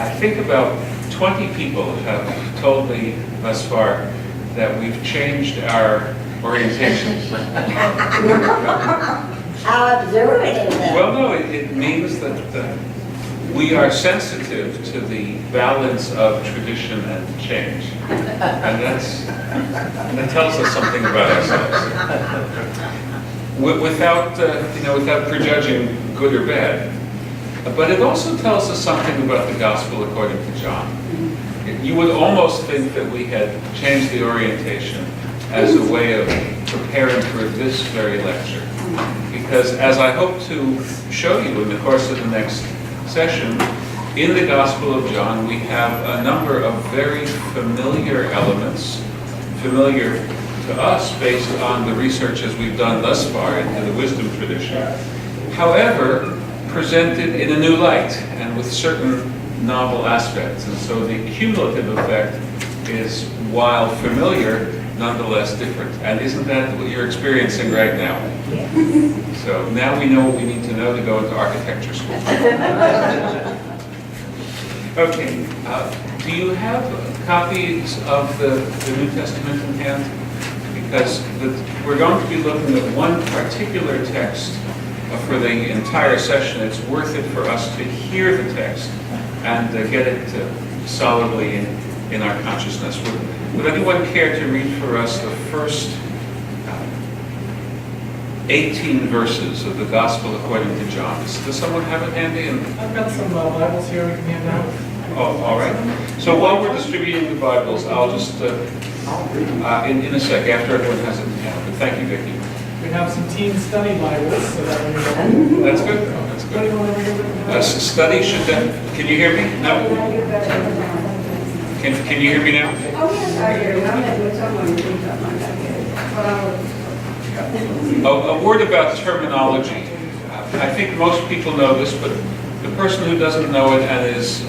I think about 20 people have told me thus far that we've changed our orientation. How observant is that? Well, no, it means that we are sensitive to the balance of tradition and change. And that tells us something about ourselves. Without prejudging good or bad. But it also tells us something about the gospel according to John. You would almost think that we had changed the orientation as a way of preparing for this very lecture. Because as I hope to show you in the course of the next session, in the Gospel of John we have a number of very familiar elements, familiar to us based on the researches we've done thus far into the wisdom tradition. However, presented in a new light and with certain novel aspects. And so the cumulative effect is, while familiar, nonetheless different. And isn't that what you're experiencing right now? Yes. So now we know what we need to know to go into architecture school. Okay, do you have copies of the New Testament in hand? Because we're going to be looking at one particular text for the entire session. It's worth it for us to hear the text and get it solidly in our consciousness. Would anyone care to read for us the first 18 verses of the Gospel according to John? Does someone have it handy? I've got some Bibles here we can hand out. Oh, all right. So while we're distributing the Bibles, I'll just, in a sec, after everyone has it in hand. But thank you, Vicki. We have some teen study Bibles, so that when you're That's good. That's good. anyone over here? Study should then. Can you hear me? No. Can you hear me now? Oh, yes, I hear you. I'm not doing someone doing something like that. A word about terminology. I think most people know this, but the person who doesn't know it and is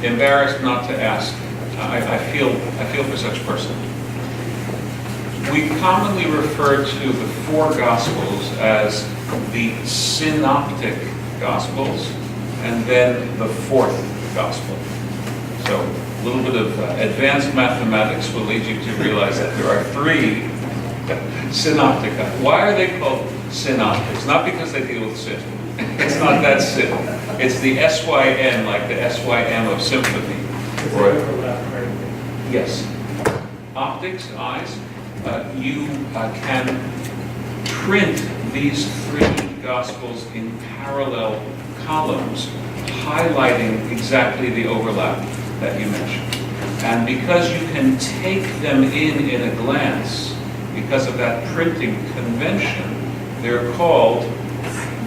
embarrassed not to ask, I feel for such person. We commonly refer to the four Gospels as the synoptic Gospels, and then the fourth Gospel. So a little bit of advanced mathematics will lead you to realize that there are three synoptic. Why are they called synoptics? Not because they deal with sin. It's not that sin. It's the SYN, like the SYM of symphony. Or, yes. Optics, eyes. You can print these three Gospels in parallel columns, highlighting exactly the overlap that you mentioned. And because you can take them in a glance, because of that printing convention, they're called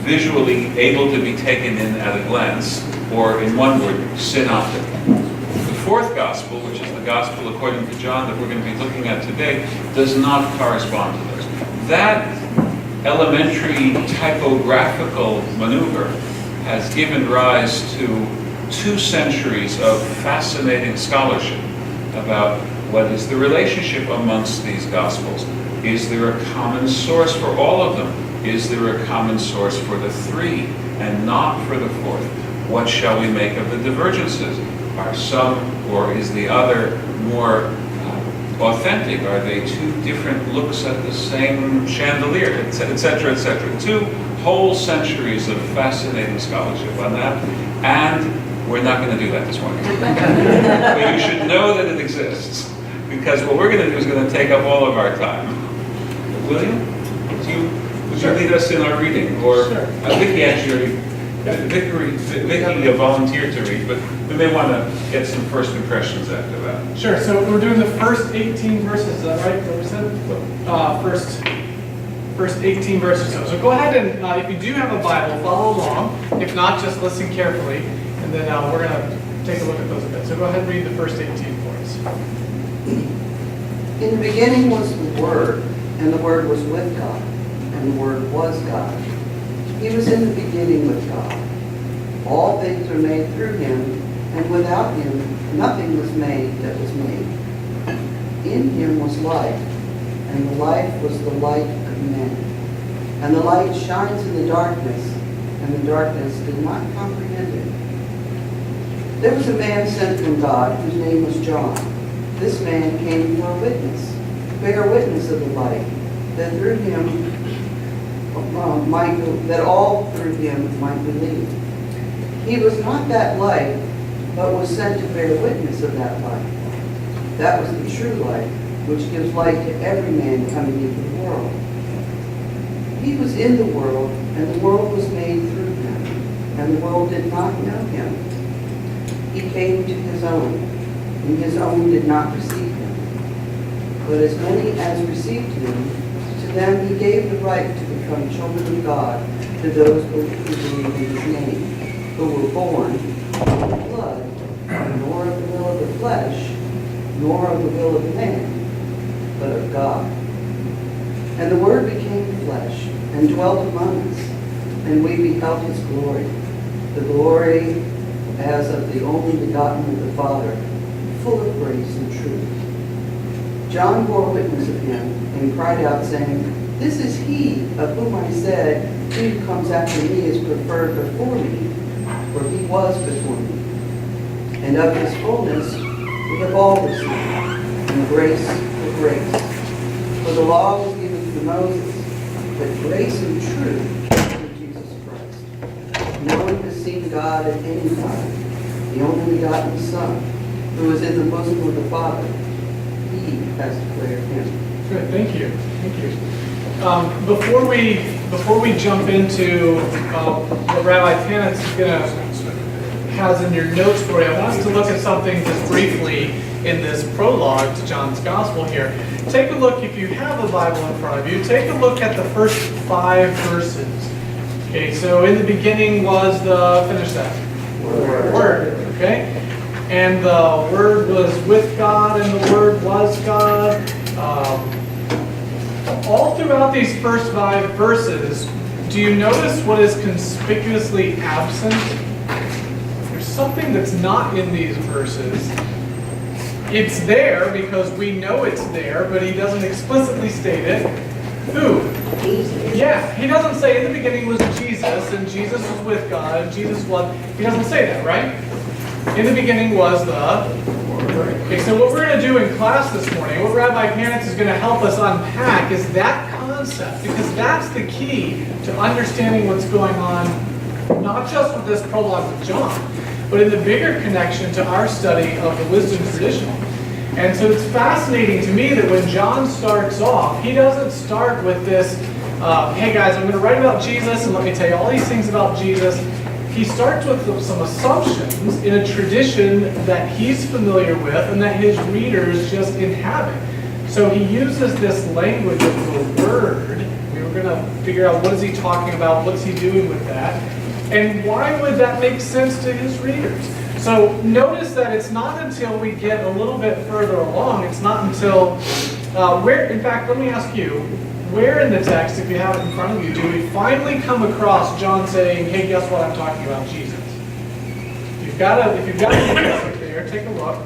visually able to be taken in at a glance, or in one word, synoptic. The fourth Gospel, which is the Gospel according to John that we're going to be looking at today, does not correspond to those. That elementary typographical maneuver has given rise to 2 centuries of fascinating scholarship about what is the relationship amongst these Gospels. Is there a common source for all of them? Is there a common source for the 3 and not for the 4th? What shall we make of the divergences? Are some or is the other more authentic? Are they 2 different looks at the same chandelier, etc., etc.? 2 whole centuries of fascinating scholarship on that, and we're not going to do that this morning. But you should know that it exists, because what we're going to do is going to take up all of our time. William, would you lead us in our reading? Or Sure. Vicky actually, Vicky volunteered to read, but we may want to get some first impressions after that. Sure, so we're doing the first 18 verses, is that right? What we said? First 18 verses. So go ahead and, if you do have a Bible, follow along. If not, just listen carefully, and then we're going to take a look at those a bit. So go ahead and read the first 18 for us. In the beginning was the Word, and the Word was with God, and the Word was God. He was in the beginning with God. All things were made through him, and without him nothing was made that was made. In him was life, and the life was the light of men. And the light shines in the darkness, and the darkness did not comprehend it. There was a man sent from God whose name was John. This man came for a witness, bear witness of the light, that through him that all through him might believe. He was not that light, but was sent to bear witness of that light. That was the true light, which gives light to every man coming into the world. He was in the world, and the world was made through him, and the world did not know him. He came to his own, and his own did not receive him. But as many as received him, to them he gave the right to become children of God, to those who believe in his name, who were born not of the blood, nor of the will of the flesh, nor of the will of man, but of God. And the Word became flesh, and dwelt among us, and we beheld his glory, the glory as of the only begotten of the Father, full of grace and truth. John bore witness of him, and cried out, saying, This is he of whom I said, He who comes after me is preferred before me, for he was before me. And of his fullness we have all received, and grace for grace. For the law was given through Moses, but grace and truth through Jesus Christ. No one has seen God at any time, the only begotten Son, who is in the bosom of the Father. He has declared him. Good, thank you. Thank you. Before we jump into what Rabbi Tanitz has in your notes for you, I want us to look at something just briefly in this prologue to John's Gospel here. Take a look, if you have a Bible in front of you, take a look at the first 5 verses. Okay, so in the beginning was finish that. Word. Okay? And the Word was with God, and the Word was God. All throughout these first 5 verses, do you notice what is conspicuously absent? There's something that's not in these verses. It's there because we know it's there, but he doesn't explicitly state it. Who? Jesus. Yeah, he doesn't say in the beginning was Jesus, and Jesus was with God, and Jesus was... He doesn't say that, right? In the beginning was the... Okay, so what we're going to do in class this morning, what Rabbi Tanitz is going to help us unpack is that concept, because that's the key to understanding what's going on, not just with this prologue with John, but in the bigger connection to our study of the wisdom tradition. And so it's fascinating to me that when John starts off, he doesn't start with this, hey guys, I'm going to write about Jesus and let me tell you all these things about Jesus. He starts with some assumptions in a tradition that he's familiar with and that his readers just inhabit. So he uses this language of the Word. We were going to figure out what is he talking about, what's he doing with that, and why would that make sense to his readers? So notice that it's not until we get a little bit further along, it's not until, in fact, let me ask you, where in the text, if you have it in front of you, do we finally come across John saying, hey, guess what, I'm talking about Jesus? If you've got a text there, take a look.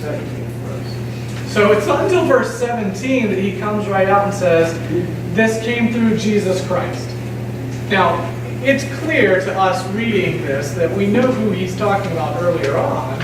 17 first. So it's not until verse 17 that he comes right out and says, this came through Jesus Christ. Now, it's clear to us reading this that we know who he's talking about earlier on,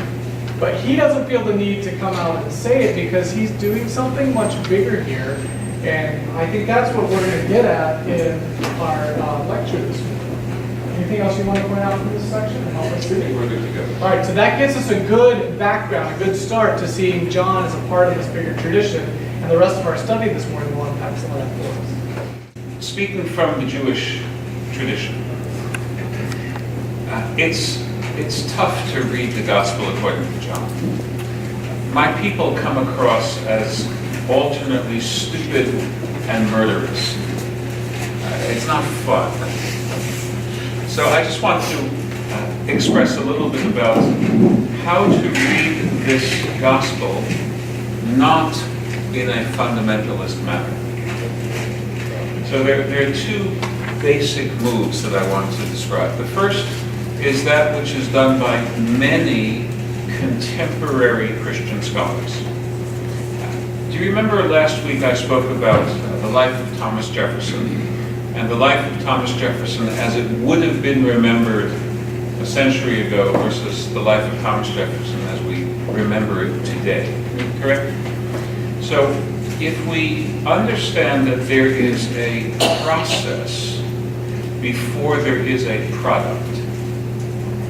but he doesn't feel the need to come out and say it because he's doing something much bigger here. And I think that's what we're going to get at in our lecture this morning. Anything else you want to point out from this section? And help us I think we're good to go. All right, so that gives us a good background, a good start to seeing John as a part of this bigger tradition. And the rest of our study this morning will unpack some of that for us. Speaking from the Jewish tradition, it's tough to read the Gospel according to John. My people come across as alternately stupid and murderous. It's not fun. So I just want to express a little bit about how to read this Gospel not in a fundamentalist manner. So there are 2 basic moves that I want to describe. The first is that which is done by many contemporary Christian scholars. Do you remember last week I spoke about the life of Thomas Jefferson and the life of Thomas Jefferson as it would have been remembered century ago versus the life of Thomas Jefferson as we remember it today. Correct? So if we understand that there is a process before there is a product,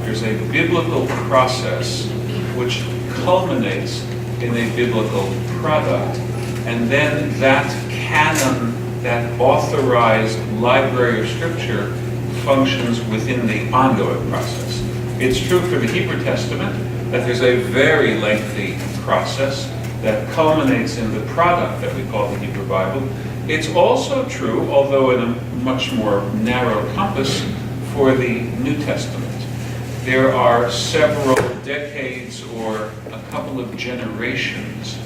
there's a biblical process which culminates in a biblical product, and then that canon, that authorized library of Scripture functions within the ongoing process. It's true for the Hebrew Testament that there's a very lengthy process that culminates in the product that we call the Hebrew Bible. It's also true, although in a much more narrow compass, for the New Testament. There are several decades or a couple of generations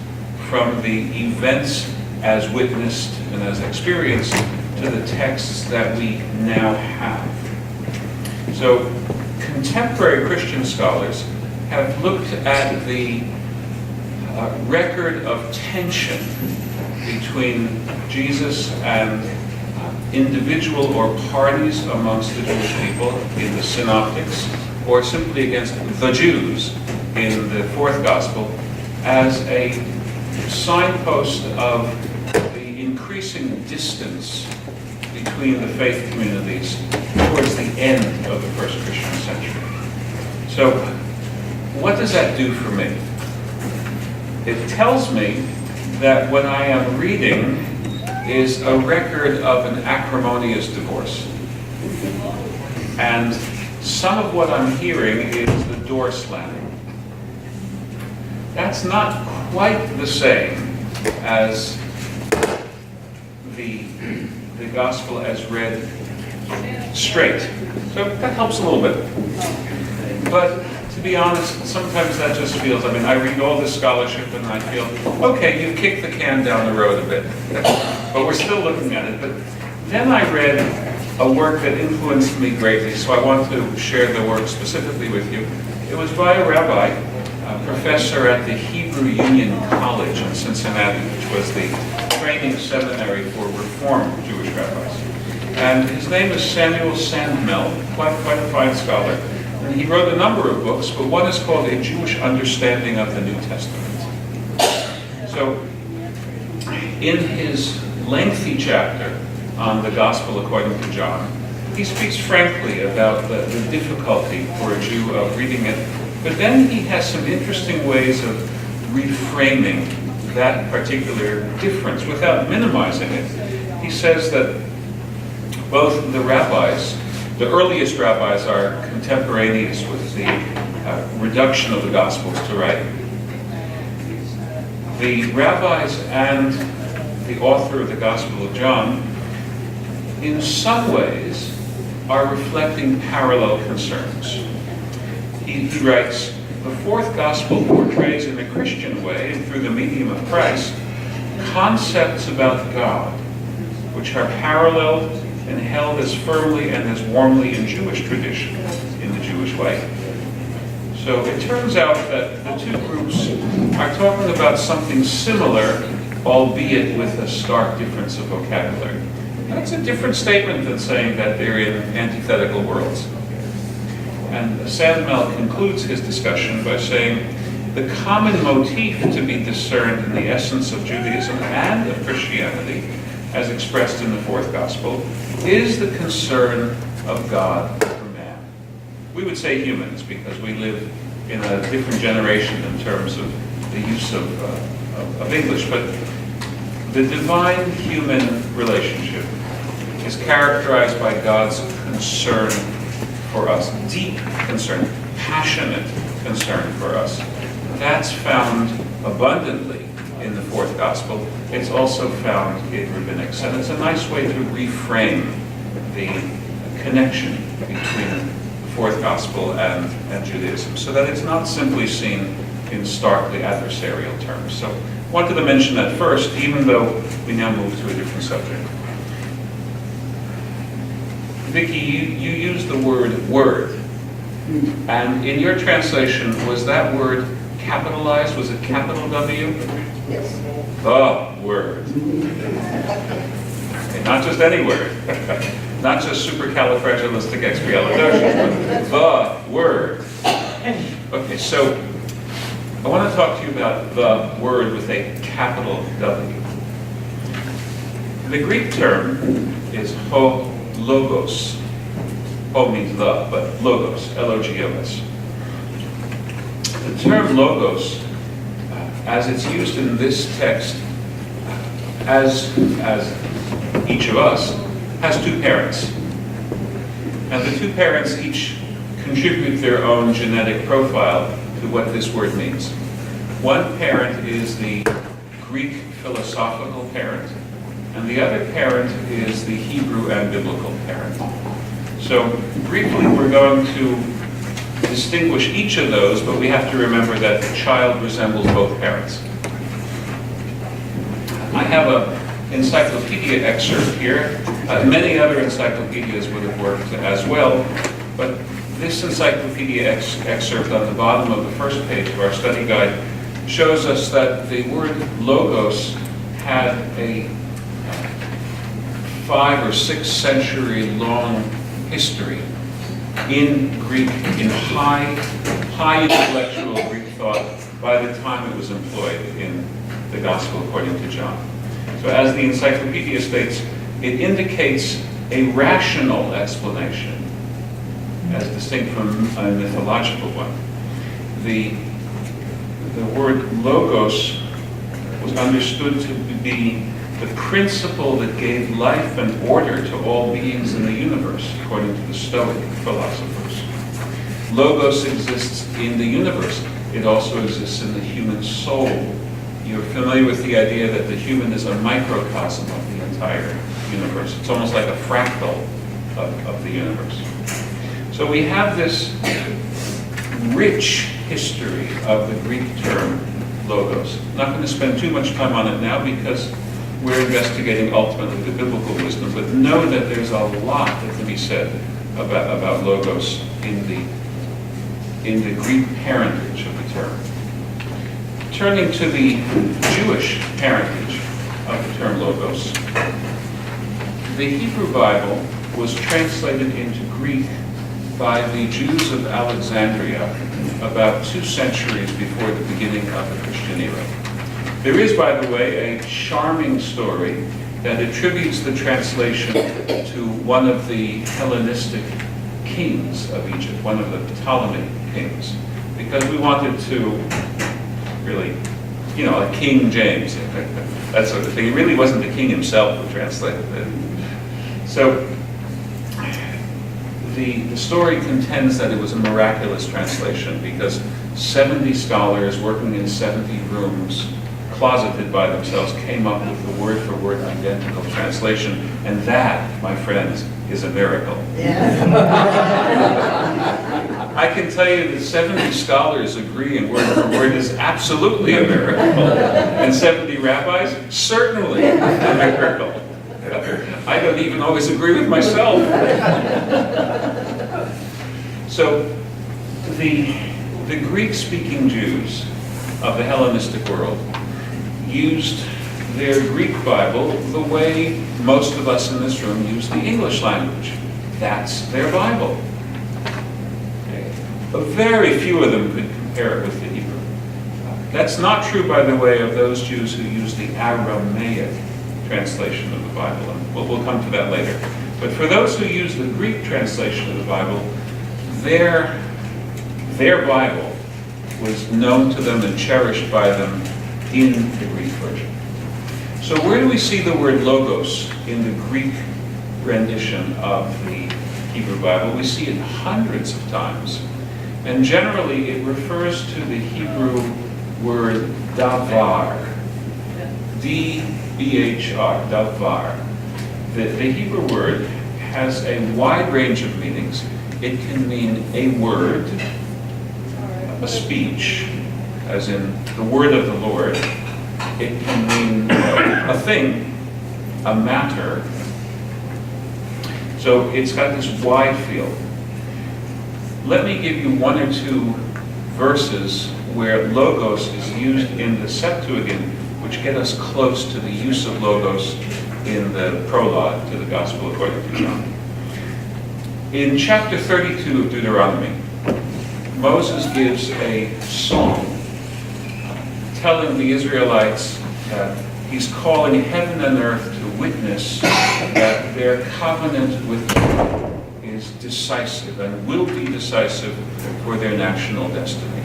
from the events as witnessed and as experienced to the texts that we now have. So contemporary Christian scholars have looked at the record of tension between Jesus and individual or parties amongst the Jewish people in the Synoptics, or simply against the Jews in the fourth gospel, as a signpost of the increasing distance between the faith communities towards the end of the first Christian century. So, what does that do for me? It tells me that what I am reading is a record of an acrimonious divorce. And some of what I'm hearing is the door slamming. That's not quite the same as the gospel as read straight. So that helps a little bit. But to be honest, sometimes that just feels, I read all this scholarship and I feel, okay, you've kicked the can down the road a bit. But we're still looking at it. But then I read a work that influenced me greatly, so I want to share the work specifically with you. It was by a rabbi, a professor at the Hebrew Union College in Cincinnati, which was the training seminary for Reformed Jewish rabbis. And his name is Samuel Sandmel, quite a fine scholar. And he wrote a number of books, but one is called A Jewish Understanding of the New Testament. So, in his lengthy chapter on the Gospel according to John, he speaks frankly about the difficulty for a Jew of reading it, but then he has some interesting ways of reframing that particular difference without minimizing it. He says that both the rabbis, the earliest rabbis, are contemporaneous with the reduction of the Gospels to writing. The rabbis and the author of the Gospel of John, in some ways, are reflecting parallel concerns. He writes, the fourth Gospel portrays in a Christian way, and through the medium of Christ, concepts about God, which are paralleled and held as firmly and as warmly in Jewish tradition, in the Jewish way. So it turns out that the two groups are talking about something similar, albeit with a stark difference of vocabulary. That's a different statement than saying that they're in antithetical worlds. And Sandmel concludes his discussion by saying, the common motif to be discerned in the essence of Judaism and of Christianity, as expressed in the fourth gospel, is the concern of God for man. We would say humans, because we live in a different generation in terms of the use of English, but the divine-human relationship is characterized by God's concern for us, deep concern, passionate concern for us. That's found abundantly in the fourth gospel. It's also found in Rabbinics, and it's a nice way to reframe the connection between the fourth gospel and Judaism, so that it's not simply seen in starkly adversarial terms. So I wanted to mention that first, even though we now move to a different subject. Vicki, you used the word, and in your translation, was that word capitalized? Was it capital W? Yes. The word. Okay, not just any word. Not just supercalifragilisticexpialidocious, but the word. Okay, so I want to talk to you about the word with a capital W. The Greek term is ho logos. Ho means the, but logos, L-O-G-O-S. The term logos, as it's used in this text, as each of us, has two parents. And the two parents each contribute their own genetic profile to what this word means. One parent is the Greek philosophical parent, and the other parent is the Hebrew and biblical parent. So briefly, we're going to distinguish each of those, but we have to remember that the child resembles both parents. I have an encyclopedia excerpt here. Many other encyclopedias would have worked as well, but this encyclopedia excerpt on the bottom of the first page of our study guide shows us that the word logos had a 5 or 6 century long history in Greek, in high intellectual Greek thought by the time it was employed in the Gospel according to John. So as the encyclopedia states, it indicates a rational explanation as distinct from a mythological one. The word logos was understood to be the principle that gave life and order to all beings in the universe, according to the Stoic philosophers. Logos exists in the universe. It also exists in the human soul. You're familiar with the idea that the human is a microcosm of the entire universe. It's almost like a fractal of the universe. So we have this rich history of the Greek term logos. I'm not going to spend too much time on it now because we're investigating ultimately the biblical wisdom, but know that there's a lot that can be said about logos in the Greek parentage of the term. Turning to the Jewish parentage of the term logos, the Hebrew Bible was translated into Greek by the Jews of Alexandria about 2 centuries before the beginning of the Christian era. There is, by the way, a charming story that attributes the translation to one of the Hellenistic kings of Egypt, one of the Ptolemaic kings, because we wanted to really, like King James, that sort of thing. He really wasn't the king himself who translated it. So the story contends that it was a miraculous translation because 70 scholars working in 70 rooms, closeted by themselves, came up with the word-for-word identical translation, and that, my friends, is a miracle. Yeah. I can tell you that 70 scholars agreeing word for word is absolutely a miracle, and 70 rabbis, certainly a miracle. I don't even always agree with myself. So the Greek-speaking Jews of the Hellenistic world used their Greek Bible the way most of us in this room use the English language. That's their Bible. Okay. But very few of them could compare it with the Hebrew. That's not true, by the way, of those Jews who use the Aramaic translation of the Bible, and we'll come to that later. But for those who use the Greek translation of the Bible, their Bible was known to them and cherished by them in the Greek version. So where do we see the word logos in the Greek rendition of the Hebrew Bible? We see it hundreds of times, and generally it refers to the Hebrew word davar, D-V-H-R, davar. The Hebrew word has a wide range of meanings. It can mean a word, a speech, as in the word of the Lord. It can mean a thing, a matter. So it's got this wide field. Let me give you 1 or 2 verses where logos is used in the Septuagint, which get us close to the use of logos in the prologue to the Gospel according to John. In chapter 32 of Deuteronomy, Moses gives a song telling the Israelites that he's calling heaven and earth to witness that their covenant with him is decisive and will be decisive for their national destiny.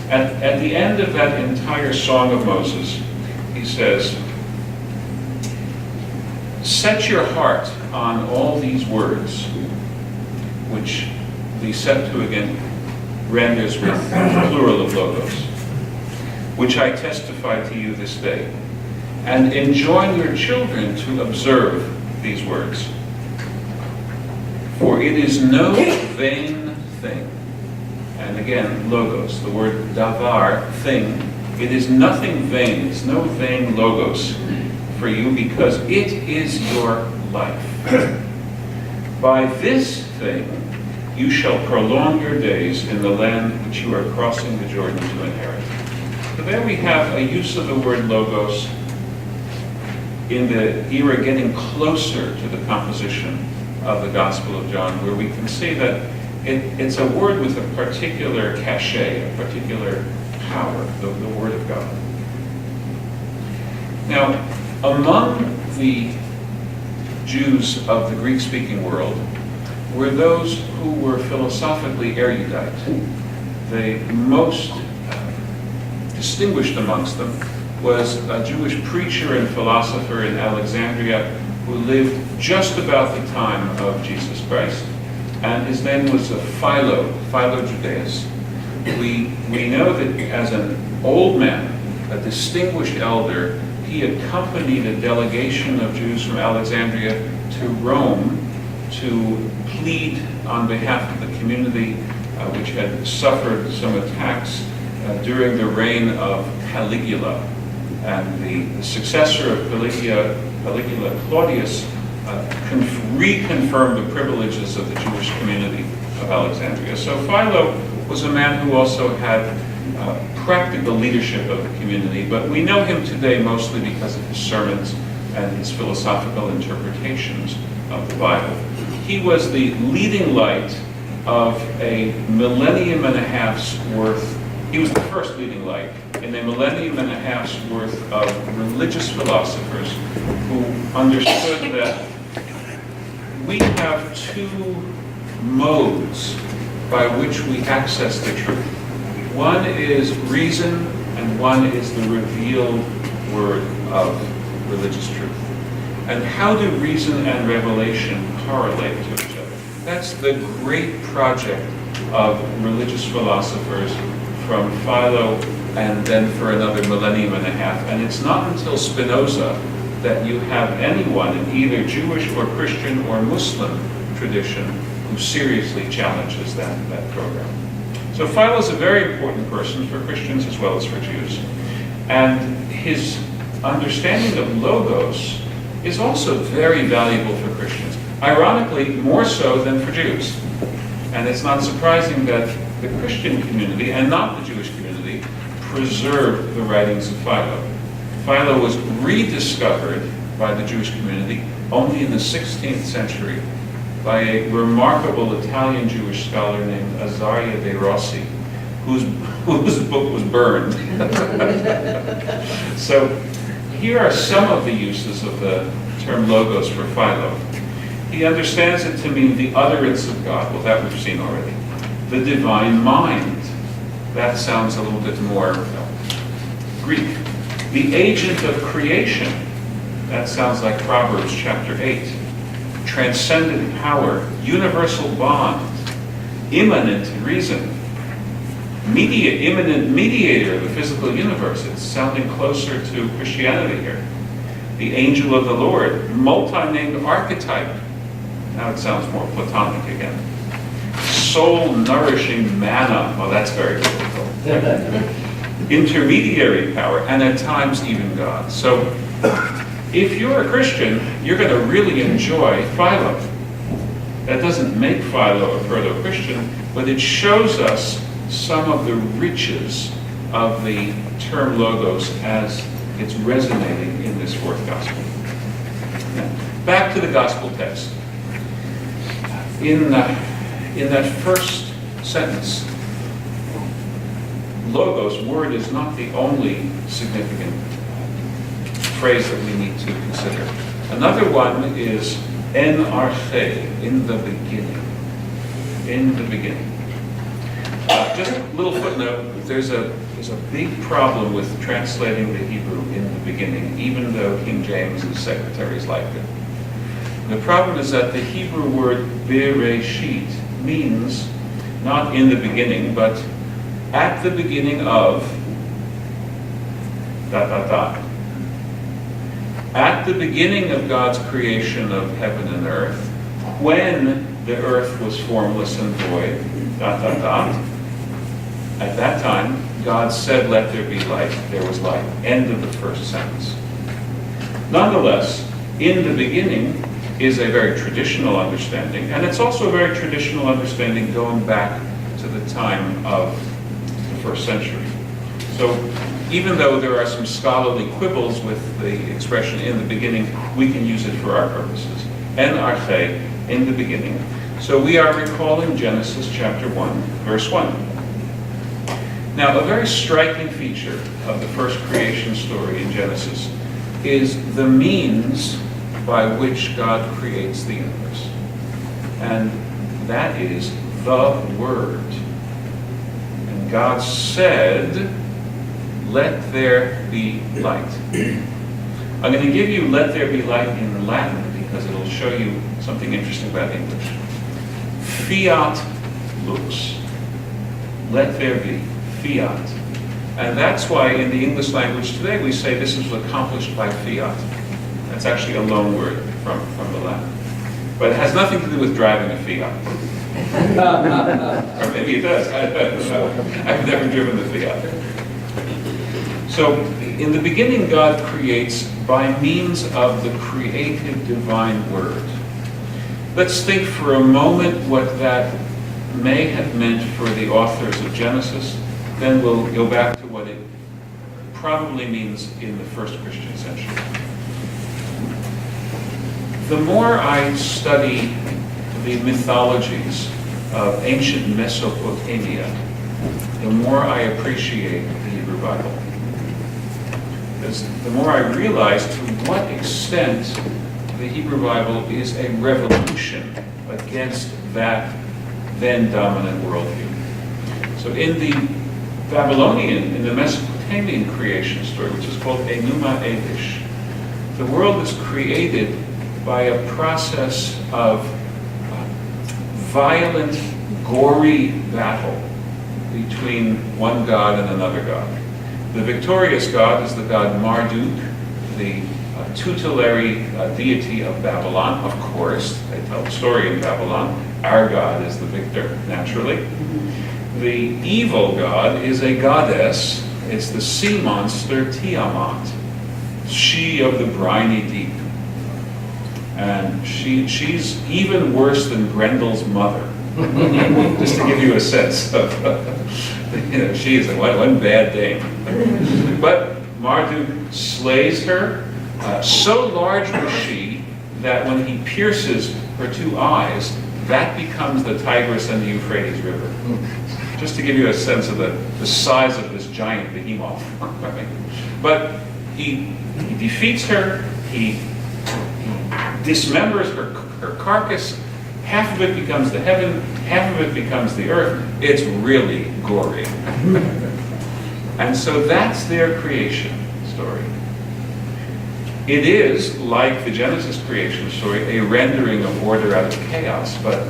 At the end of that entire song of Moses, he says, "Set your heart on all these words," which the Septuagint renders with the plural of logos, "which I testify to you this day, and enjoin your children to observe these words. For it is no vain thing," and again, logos, the word davar, thing, it is nothing vain, it's no vain logos for you, because it is your life. By this thing you shall prolong your days in the land which you are crossing the Jordan to inherit. So there we have a use of the word logos in the era getting closer to the composition of the Gospel of John, where we can see that it's a word with a particular cachet, a particular power, the Word of God. Now, among the Jews of the Greek-speaking world were those who were philosophically erudite. The most distinguished amongst them was a Jewish preacher and philosopher in Alexandria who lived just about the time of Jesus Christ. And his name was Philo Judaeus. We know that as an old man, a distinguished elder, he accompanied a delegation of Jews from Alexandria to Rome to plead on behalf of the community which had suffered some attacks during the reign of Caligula. And the successor of Caligula, Claudius, reconfirmed the privileges of the Jewish community of Alexandria. So Philo was a man who also had practical leadership of the community, but we know him today mostly because of his sermons and his philosophical interpretations of the Bible. He was the leading light of a millennium and a half's worth. He was the first leading light in a millennium and a half's worth of religious philosophers who understood that we have two modes by which we access the truth. One is reason, and one is the revealed word of religious truth. And how do reason and revelation correlate to each other? That's the great project of religious philosophers from Philo and then for another millennium and a half. And it's not until Spinoza that you have anyone in either Jewish or Christian or Muslim tradition who seriously challenges that program. So Philo is a very important person for Christians as well as for Jews. And his understanding of logos is also very valuable for Christians. Ironically, more so than for Jews. And it's not surprising that the Christian community, and not the Jewish community, preserved the writings of Philo. Philo was rediscovered by the Jewish community only in the 16th century by a remarkable Italian Jewish scholar named Azaria de Rossi, whose book was burned. So here are some of the uses of the term logos for Philo. He understands it to mean the utterance of God. Well, that we've seen already. The divine mind. That sounds a little bit more Greek. The agent of creation. That sounds like Proverbs chapter 8. Transcendent power, universal bond, immanent reason, immanent mediator of the physical universe. It's sounding closer to Christianity here. The angel of the Lord, multi-named archetype. Now it sounds more Platonic again. Soul-nourishing manna. Well, that's very biblical. Intermediary power, and at times even God. So if you're a Christian, you're going to really enjoy Philo. That doesn't make Philo a proto-Christian, but it shows us some of the riches of the term logos as it's resonating in this fourth gospel. Now, back to the gospel text. in that first sentence, logos, word, is not the only significant phrase that we need to consider. Another one is en arche, in the beginning. In the beginning. Just a little footnote, there's a big problem with translating the Hebrew in the beginning, even though King James's secretaries liked it. The problem is that the Hebrew word bereshit means not in the beginning, but at the beginning of ... At the beginning of God's creation of heaven and earth, when the earth was formless and void ... At that time, God said, "Let there be light." There was light. End of the first sentence. Nonetheless, in the beginning is a very traditional understanding, and it's also a very traditional understanding going back to the time of the first century. So even though there are some scholarly quibbles with the expression "in the beginning," we can use it for our purposes. En arche, in the beginning. So we are recalling Genesis chapter 1, verse 1. Now, a very striking feature of the first creation story in Genesis is the means by which God creates the universe. And that is the Word. And God said, "Let there be light." I'm going to give you "let there be light" in Latin because it'll show you something interesting about English. Fiat lux. Let there be. Fiat. And that's why in the English language today we say this is accomplished by fiat. That's actually a loan word from the Latin. But it has nothing to do with driving a Fiat. Or maybe it does. I don't know. I've never driven the Fiat. So in the beginning, God creates by means of the creative divine Word. Let's think for a moment what that may have meant for the authors of Genesis. Then we'll go back to what it probably means in the first Christian century. The more I study the mythologies of ancient Mesopotamia, the more I appreciate the Hebrew Bible. Because the more I realize to what extent the Hebrew Bible is a revolution against that then dominant worldview. So in the Babylonian, in the Mesopotamian creation story, which is called Enuma Elish, the world is created by a process of violent, gory battle between one god and another god. The victorious god is the god Marduk, the tutelary deity of Babylon, of course. They tell the story in Babylon. Our god is the victor, naturally. The evil god is a goddess. It's the sea monster Tiamat, she of the briny deep. And she's even worse than Grendel's mother. Just to give you a sense of, she is one bad dame. But Marduk slays her. So large was she that when he pierces her two eyes, that becomes the Tigris and the Euphrates River. Just to give you a sense of the size of this giant behemoth. But he defeats her, he dismembers her carcass, half of it becomes the heaven, half of it becomes the earth. It's really gory. And so that's their creation story. It is, like the Genesis creation story, a rendering of order out of chaos, but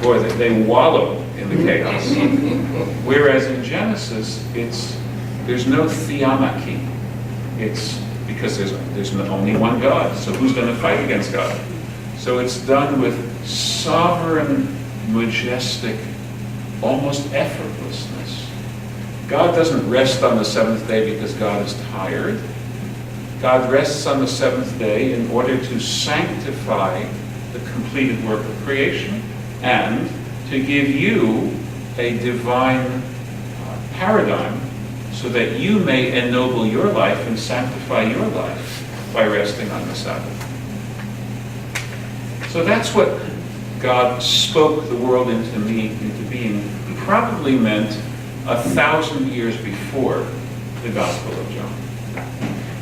boy, they wallow in the chaos. Whereas in Genesis, there's no theomachy. It's because there's only one God, so who's going to fight against God? So it's done with sovereign, majestic, almost effortlessness. God doesn't rest on the seventh day because God is tired. God rests on the seventh day in order to sanctify the completed work of creation and to give you a divine paradigm so that you may ennoble your life and sanctify your life by resting on the Sabbath. So that's what God spoke the world into being, he probably meant 1,000 years before the Gospel of John.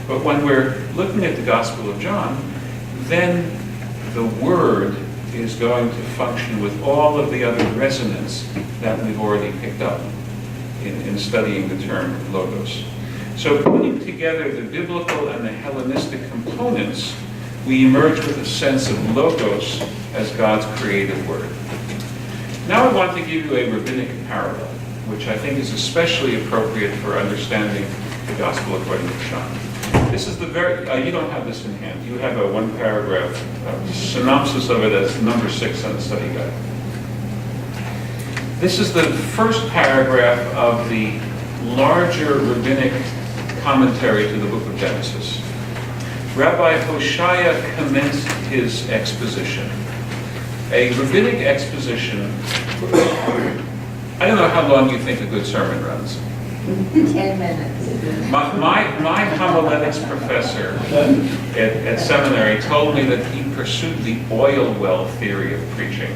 But when we're looking at the Gospel of John, then the Word is going to function with all of the other resonance that we've already picked up in studying the term logos. So putting together the biblical and the Hellenistic components, we emerge with a sense of logos as God's creative word. Now I want to give you a rabbinic parallel, which I think is especially appropriate for understanding the Gospel according to John. This is the very, you don't have this in hand. You have a one paragraph synopsis of it as number 6 on the study guide. This is the first paragraph of the larger rabbinic commentary to the book of Genesis. Rabbi Hoshaya commenced his exposition. A rabbinic exposition, I don't know how long you think a good sermon runs. 10 minutes. My homiletics professor at seminary told me that he pursued the oil well theory of preaching.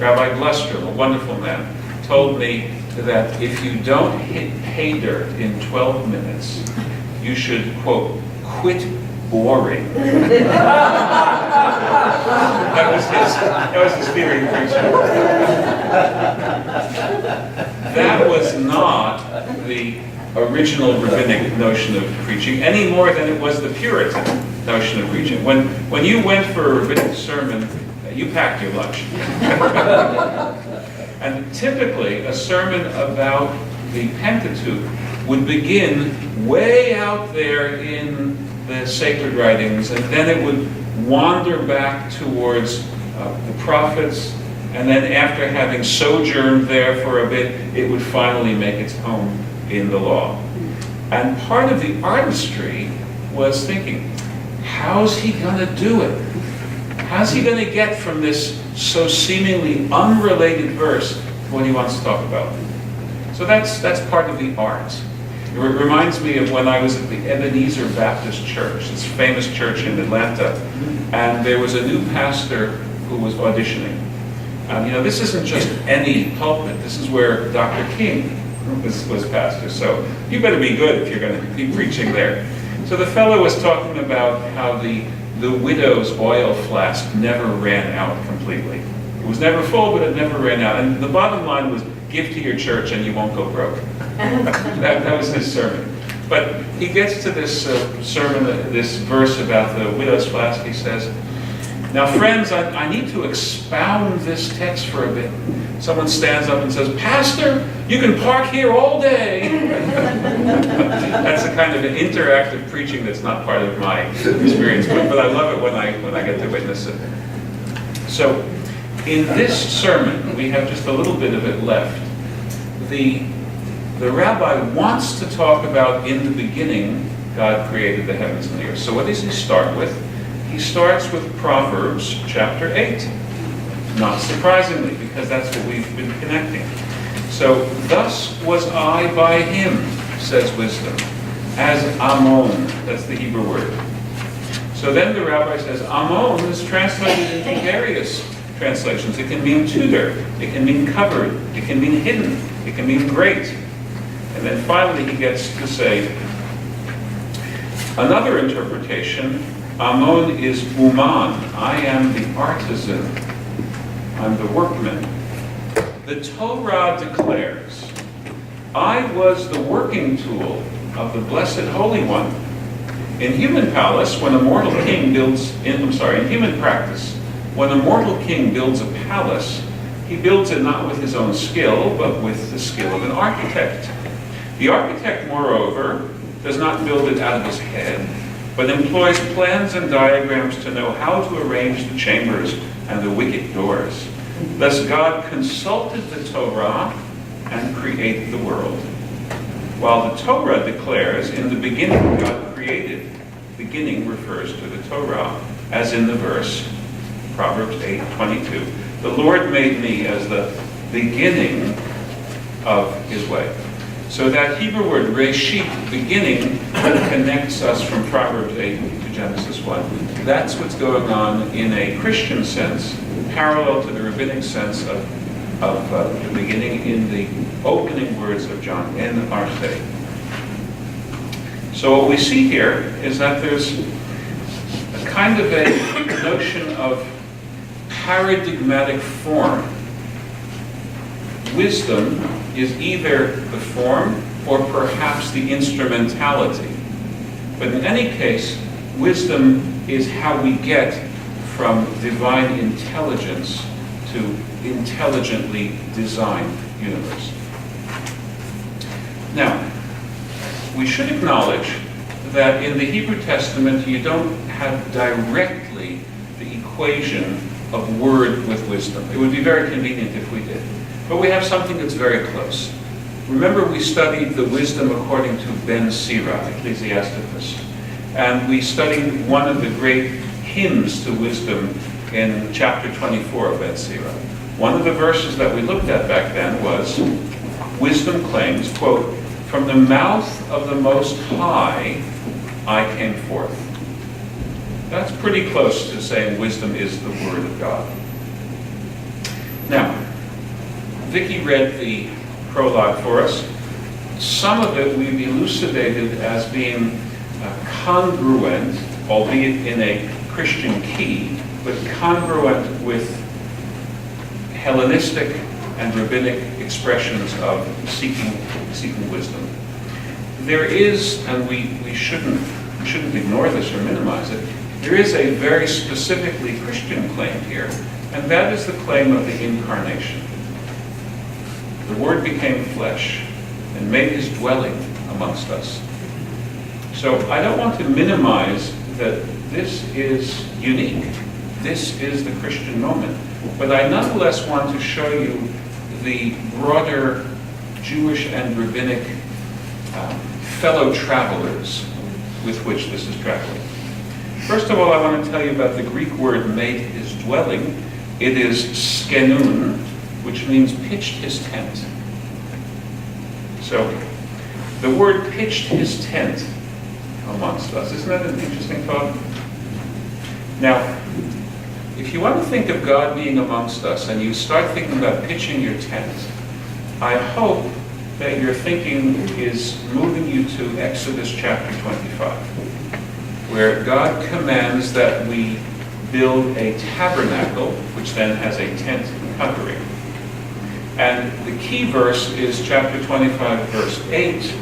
Rabbi Blustrom, a wonderful man, told me that if you don't hit pay dirt in 12 minutes, you should, quote, quit boring. That was his theory of preaching. That was not the original rabbinic notion of preaching, any more than it was the Puritan notion of preaching. When you went for a rabbinic sermon, you packed your lunch. And typically, a sermon about the Pentateuch would begin way out there in the sacred writings, and then it would wander back towards the prophets, and then after having sojourned there for a bit, it would finally make its home in the law. And part of the artistry was thinking, how's he going to do it? How's he going to get from this so seemingly unrelated verse to what he wants to talk about? So that's part of the art. It reminds me of when I was at the Ebenezer Baptist Church, this famous church in Atlanta, and there was a new pastor who was auditioning. This isn't just any pulpit. This is where Dr. King was pastor. So you better be good if you're going to be preaching there. So the fellow was talking about how the widow's oil flask never ran out completely. It was never full, but it never ran out. And the bottom line was, give to your church and you won't go broke. That was his sermon. But he gets to this sermon, this verse about the widow's flask. He says, now friends, I need to expound this text for a bit. Someone stands up and says, Pastor, you can park here all day. That's the kind of interactive preaching that's not part of my experience, but I love it when I get to witness it. So in this sermon, we have just a little bit of it left. The rabbi wants to talk about, in the beginning, God created the heavens and the earth. So what does he start with? He starts with Proverbs chapter 8. Not surprisingly, because that's what we've been connecting. So, thus was I by him, says wisdom, as Ammon, that's the Hebrew word. So then the rabbi says, Ammon is translated into various translations. It can mean tutor, it can mean covered, it can mean hidden, it can mean great. And then finally he gets to say, another interpretation, Ammon is Uman, I am the artisan, I'm the workman. The Torah declares, I was the working tool of the Blessed Holy One. In human practice, when a mortal king builds a palace, he builds it not with his own skill, but with the skill of an architect. The architect, moreover, does not build it out of his head, but employs plans and diagrams to know how to arrange the chambers and the wicket doors. Thus God consulted the Torah and created the world. While the Torah declares, in the beginning God created, beginning refers to the Torah, as in the verse, Proverbs 8:22. The Lord made me as the beginning of his way. So that Hebrew word, reshit, beginning, that connects us from Proverbs 8 to Genesis 1. That's what's going on in a Christian sense, parallel to the rabbinic sense of the beginning in the opening words of John, En Arche. So what we see here is that there's a kind of a notion of paradigmatic form. Wisdom is either the form or perhaps the instrumentality. But in any case, wisdom is how we get from divine intelligence to intelligently designed universe. Now, we should acknowledge that in the Hebrew Testament you don't have directly the equation of word with wisdom. It would be very convenient if we did. But we have something that's very close. Remember, we studied the wisdom according to Ben Sira, Ecclesiasticus. And we studied one of the great hymns to wisdom in chapter 24 of Ben Sira. One of the verses that we looked at back then was, wisdom claims, quote, "From the mouth of the Most High I came forth." That's pretty close to saying wisdom is the Word of God. Now, Vicki read the prologue for us. Some of it we've elucidated as being congruent, albeit in a Christian key, but congruent with Hellenistic and rabbinic expressions of seeking wisdom. There is, and we shouldn't ignore this or minimize it, there is a very specifically Christian claim here, and that is the claim of the incarnation. The Word became flesh and made his dwelling amongst us. So I don't want to minimize that this is unique. This is the Christian moment. But I nonetheless want to show you the broader Jewish and rabbinic fellow travelers with which this is traveling. First of all, I want to tell you about the Greek word made his dwelling. It is skenun, which means pitched his tent. So the word pitched his tent amongst us. Isn't that an interesting thought? Now, if you want to think of God being amongst us and you start thinking about pitching your tent, I hope that your thinking is moving you to Exodus chapter 25, where God commands that we build a tabernacle, which then has a tent covering. And the key verse is chapter 25, verse 8.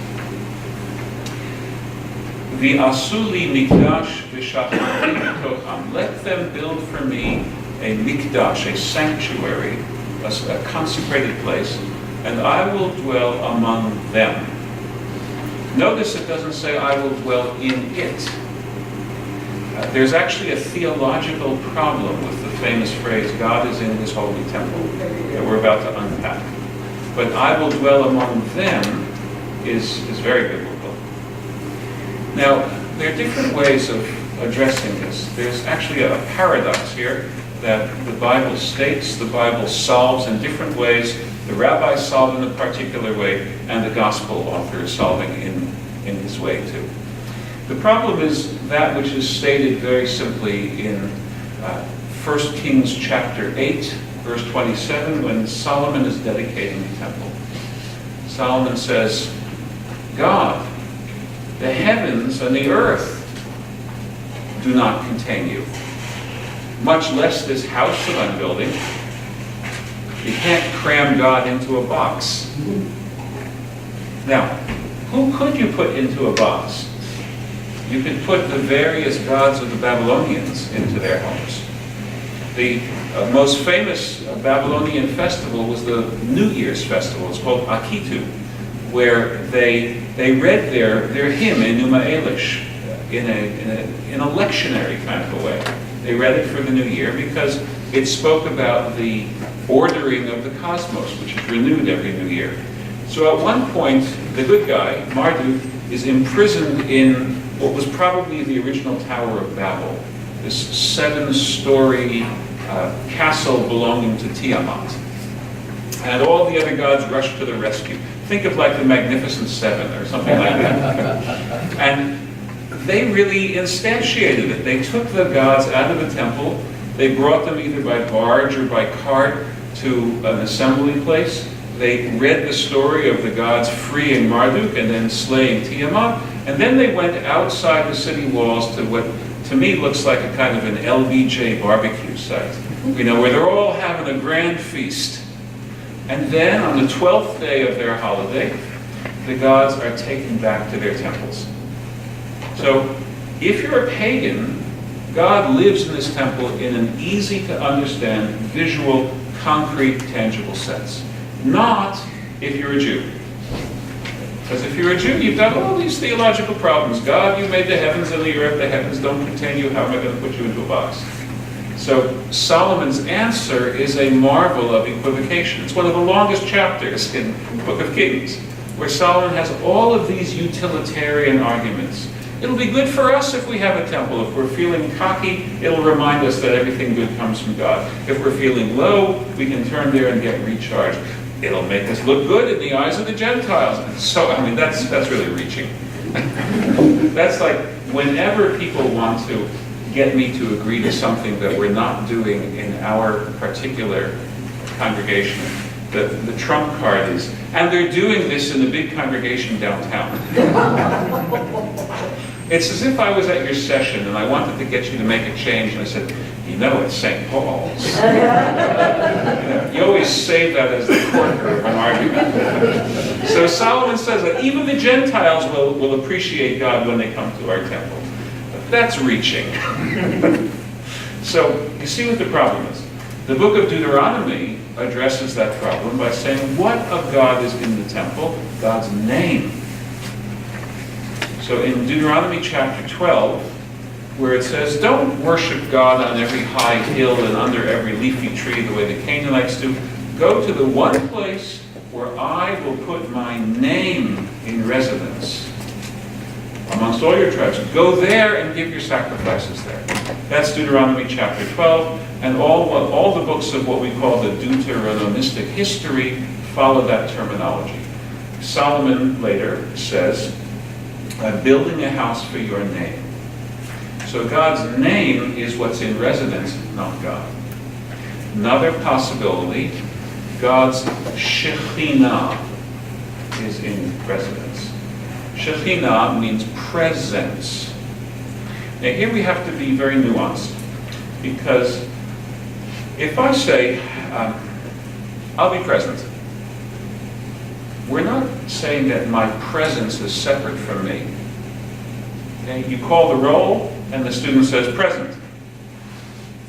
V'asuli mikdash v'shachari b'tocham. Let them build for me a mikdash, a sanctuary, a consecrated place, and I will dwell among them. Notice it doesn't say I will dwell in it. There's actually a theological problem with the famous phrase, God is in his holy temple, that we're about to unpack. But I will dwell among them is very biblical. Now, there are different ways of addressing this. There's actually a paradox here that the Bible states, the Bible solves in different ways. The rabbis solve in a particular way, and the gospel author is solving in his way too. The problem is that which is stated very simply in 1 Kings chapter 8, verse 27, when Solomon is dedicating the temple. Solomon says, God, the heavens and the earth do not contain you, much less this house that I'm building. You can't cram God into a box. Now, who could you put into a box? You could put the various gods of the Babylonians into their homes. The most famous Babylonian festival was the New Year's festival. It's called Akitu, where they read their hymn, Enuma Elish, in a lectionary kind of a way. They read it for the new year because it spoke about the ordering of the cosmos, which is renewed every new year. So at one point, the good guy, Marduk, is imprisoned in what was probably the original Tower of Babel, this 7-story castle belonging to Tiamat. And all the other gods rush to the rescue. Think of like the Magnificent Seven or something like that. And they really instantiated it. They took the gods out of the temple. They brought them either by barge or by cart to an assembly place. They read the story of the gods freeing Marduk and then slaying Tiamat. And then they went outside the city walls to what to me looks like a kind of an LBJ barbecue site. You know, where they're all having a grand feast. And then on the 12th day of their holiday, the gods are taken back to their temples. So if you're a pagan, God lives in this temple in an easy to understand, visual, concrete, tangible sense. Not if you're a Jew. Because if you're a Jew, you've got all these theological problems. God, you made the heavens and the earth. The heavens don't contain you. How am I going to put you into a box? So Solomon's answer is a marvel of equivocation. It's one of the longest chapters in the Book of Kings, where Solomon has all of these utilitarian arguments. It'll be good for us if we have a temple. If we're feeling cocky, it'll remind us that everything good comes from God. If we're feeling low, we can turn there and get recharged. It'll make us look good in the eyes of the Gentiles. And so, I mean, that's really reaching. That's like whenever people want to get me to agree to something that we're not doing in our particular congregation, the trump card is, and they're doing this in a big congregation downtown. It's as if I was at your session and I wanted to get you to make a change, and I said, you know, it's St. Paul's. You always save that as the corker of an argument. So Solomon says that even the Gentiles will appreciate God when they come to our temple. That's reaching. So you see what the problem is. The book of Deuteronomy addresses that problem by saying, what of God is in the temple? God's name. So in Deuteronomy chapter 12, where it says, don't worship God on every high hill and under every leafy tree the way the Canaanites do. Go to the one place where I will put my name in residence amongst all your tribes. Go there and give your sacrifices there. That's Deuteronomy chapter 12, and all the books of what we call the Deuteronomistic history follow that terminology. Solomon later says, I'm building a house for your name. So God's name is what's in residence, not God. Another possibility, God's Shekhinah is in residence. Shekhinah means presence. Now here we have to be very nuanced, because if I say, I'll be present, we're not saying that my presence is separate from me. Okay? You call the roll, and the student says present.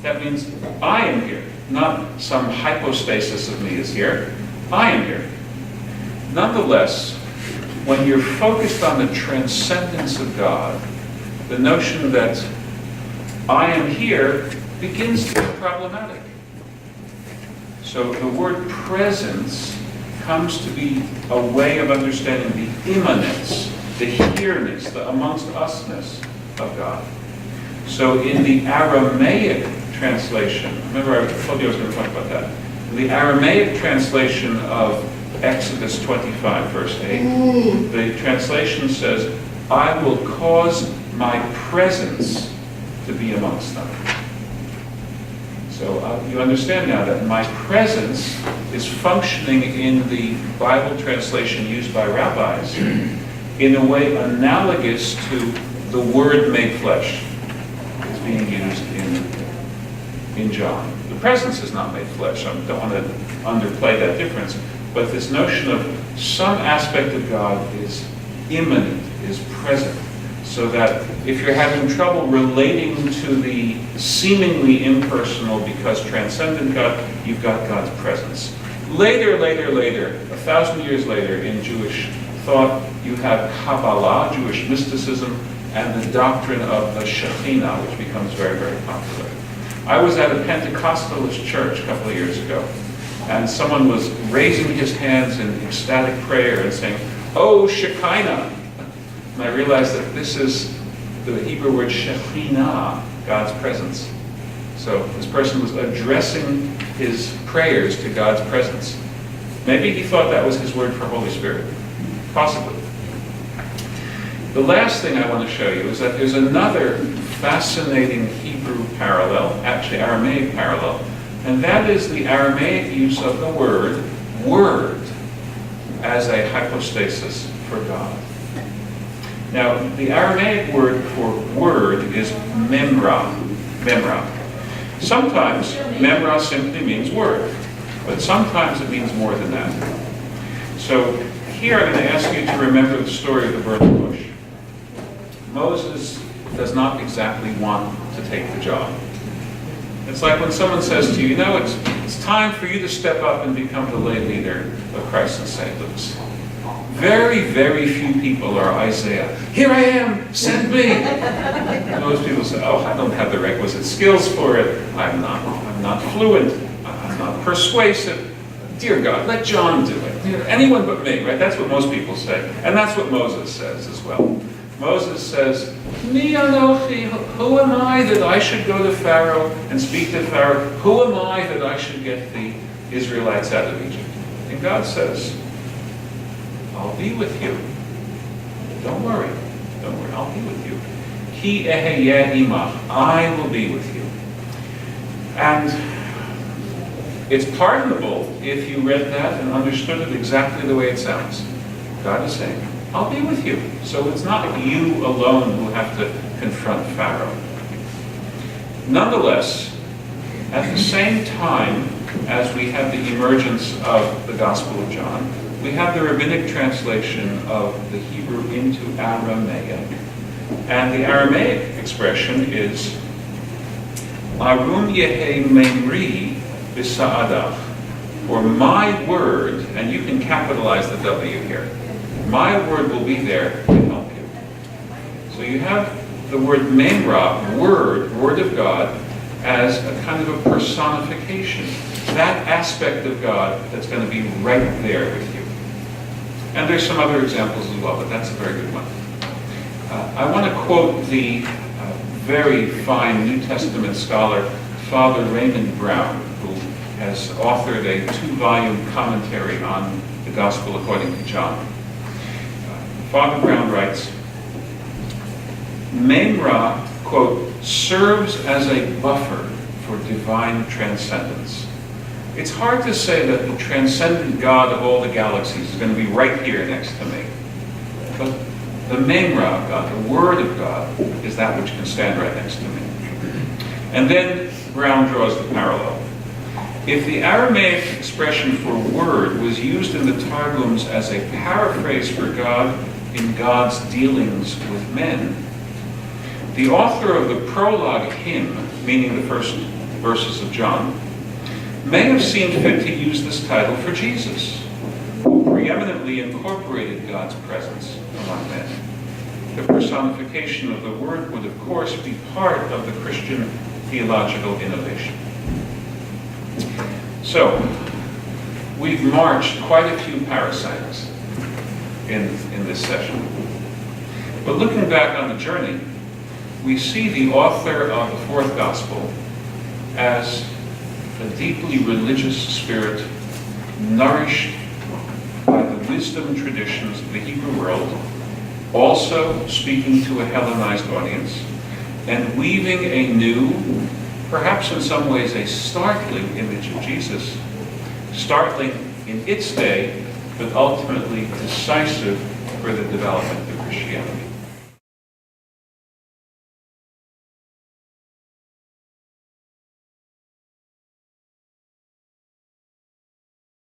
That means I am here, not some hypostasis of me is here. I am here. Nonetheless, when you're focused on the transcendence of God, the notion that I am here begins to be problematic. So the word presence comes to be a way of understanding the immanence, the here-ness, the amongst us-ness of God. So in the Aramaic translation, remember I told you I was going to talk about that. In the Aramaic translation of Exodus 25, verse 8, the translation says, I will cause my presence to be amongst them. So you understand now that my presence is functioning in the Bible translation used by rabbis in a way analogous to the word made flesh. It's being used in John. The presence is not made flesh. I don't want to underplay that difference. But this notion of some aspect of God is immanent, is present. So that if you're having trouble relating to the seemingly impersonal because transcendent God, you've got God's presence. Later, 1,000 years later in Jewish thought, you have Kabbalah, Jewish mysticism, and the doctrine of the Shekhinah, which becomes very, very popular. I was at a Pentecostalist church a couple of years ago, and someone was raising his hands in ecstatic prayer and saying, "Oh, Shekinah." And I realized that this is the Hebrew word Shekhinah, God's presence. So this person was addressing his prayers to God's presence. Maybe he thought that was his word for Holy Spirit. Possibly. The last thing I want to show you is that there's another fascinating Hebrew parallel, actually Aramaic parallel, and that is the Aramaic use of the word as a hypostasis for God. Now, the Aramaic word for word is memra. Sometimes memra simply means word, but sometimes it means more than that. So here I'm going to ask you to remember the story of the burning bush. Moses does not exactly want to take the job. It's like when someone says to you, it's time for you to step up and become the lay leader of Christ in St. Luke's. Very, very few people are Isaiah. Here I am, send me. Most people say, I don't have the requisite skills for it. I'm not fluent. I'm not persuasive. Dear God, let John do it. Anyone but me, right? That's what most people say. And that's what Moses says as well. Moses says, Mi Anochi, who am I that I should go to Pharaoh and speak to Pharaoh? Who am I that I should get the Israelites out of Egypt? And God says, I'll be with you. Don't worry, I'll be with you. Ki eheyeh imach, I will be with you. And it's pardonable if you read that and understood it exactly the way it sounds. God is saying, I'll be with you. So it's not you alone who have to confront Pharaoh. Nonetheless, at the same time as we have the emergence of the Gospel of John, we have the Rabbinic translation of the Hebrew into Aramaic. And the Aramaic expression is Arum Yehe Memri B'Sa'adach, or my word, and you can capitalize the W here. My word will be there to help you. So you have the word memra, word of God, as a kind of a personification. That aspect of God that's going to be right there with you. And there's some other examples as well, but that's a very good one. I want to quote the very fine New Testament scholar, Father Raymond Brown, who has authored a 2-volume commentary on the Gospel according to John. Father Brown writes, Memra, quote, serves as a buffer for divine transcendence. It's hard to say that the transcendent God of all the galaxies is going to be right here next to me. But the Memra of God, the Word of God, is that which can stand right next to me. And then Brown draws the parallel. If the Aramaic expression for word was used in the Targums as a paraphrase for God in God's dealings with men, the author of the prologue hymn, meaning the first verses of John, may have seen fit to use this title for Jesus, who preeminently incorporated God's presence among men. The personification of the Word would, of course, be part of the Christian theological innovation. So, we've marched quite a few parasangs in this session. But looking back on the journey, we see the author of the fourth gospel as a deeply religious spirit nourished by the wisdom traditions of the Hebrew world, also speaking to a Hellenized audience, and weaving a new, perhaps in some ways a startling image of Jesus, startling in its day, but ultimately decisive for the development of Christianity.